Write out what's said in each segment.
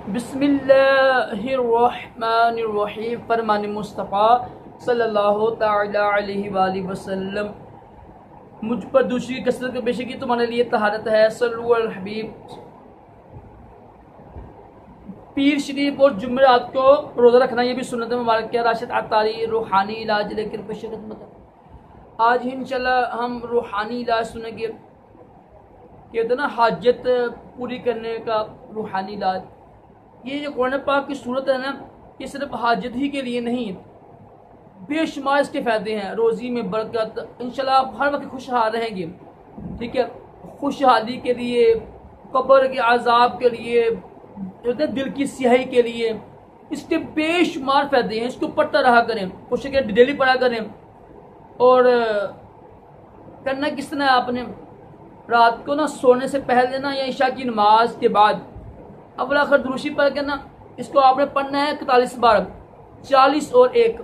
بسم اللہ الرحمن الرحیم، فرمان مصطفیٰ صلی اللہ تعالی علیہ وآلہ وسلم۔ مجھ پر دوسری کثرت بے شکی تمہارے لیے طہارت ہے، صلو علی الحبیب۔ پیر شریف اور جمعرات کو روزہ رکھنا یہ بھی سنت مبارک ہے، راشد عطاری روحانی علاج لے کر پیش خدمت ہے۔ آج ہی انشاءاللہ ہم روحانی علاج سنیں گے، کہتے ہیں نا حاجت پوری کرنے کا روحانی علاج۔ یہ جو قرآن پاک کی صورت ہے نا، یہ صرف حاجت ہی کے لیے نہیں، بے شمار اس کے فائدے ہیں، روزی میں برکت، انشاءاللہ آپ ہر وقت خوشحال رہیں گے، ٹھیک ہے، خوشحالی کے لیے، قبر کے عذاب کے لیے، دل کی سیاہی کے لیے، اس کے بے شمار فائدے ہیں۔ اس کو پڑھتا رہا کریں، کوشش کریں ڈیلی پڑھا کریں۔ اور کرنا کس طرح ہے، آپ نے رات کو نا سونے سے پہلے نا یا عشاء کی نماز کے بعد اول آخر دروشی پڑھ کے نا اس کو آپ نے پڑھنا ہے 41 بار، 40 اور 1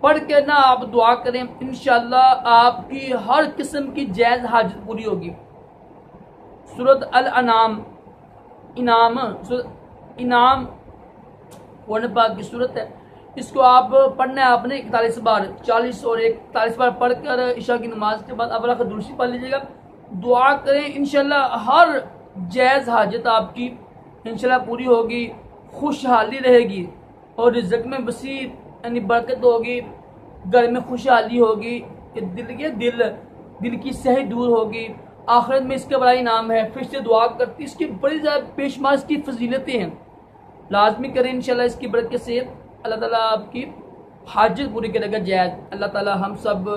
پڑھ کے نا آپ دعا کریں، انشاءاللہ آپ کی ہر قسم کی جائز حاجت پوری ہوگی۔ سورۃ الانعام انعام قرآن پاک کی صورت ہے، اس کو آپ پڑھنا ہے آپ نے 41 بار، 40 اور 1 41 بار پڑھ کر عشاء کی نماز کے بعد اول آخر دروشی پڑھ لیجیے گا، دعا کریں، انشاءاللہ ہر جائز حاجت آپ کی انشاءاللہ پوری ہوگی، خوشحالی رہے گی، اور رزق میں وسیع یعنی برکت ہوگی، گھر میں خوشحالی ہوگی، دل کی سیاہی دور ہوگی، آخرت میں اس کا بڑا انعام ہے، پھر سے دعا کرتی، اس کی بڑی زیادہ بے شمار اس کی فضیلتیں ہیں، لازمی کریں انشاءاللہ اس کی برکت سے اللہ تعالیٰ آپ کی حاجت پوری کرے گا جائز۔ اللہ تعالیٰ ہم سب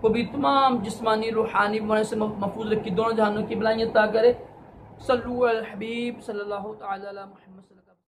کو بھی تمام جسمانی روحانی بیماریوں سے محفوظ رکھی، دونوں جہانوں کی بلائیں عطا کرے۔ صلو علی الحبیب صلی اللہ تعالی علی محمد صلی اللہ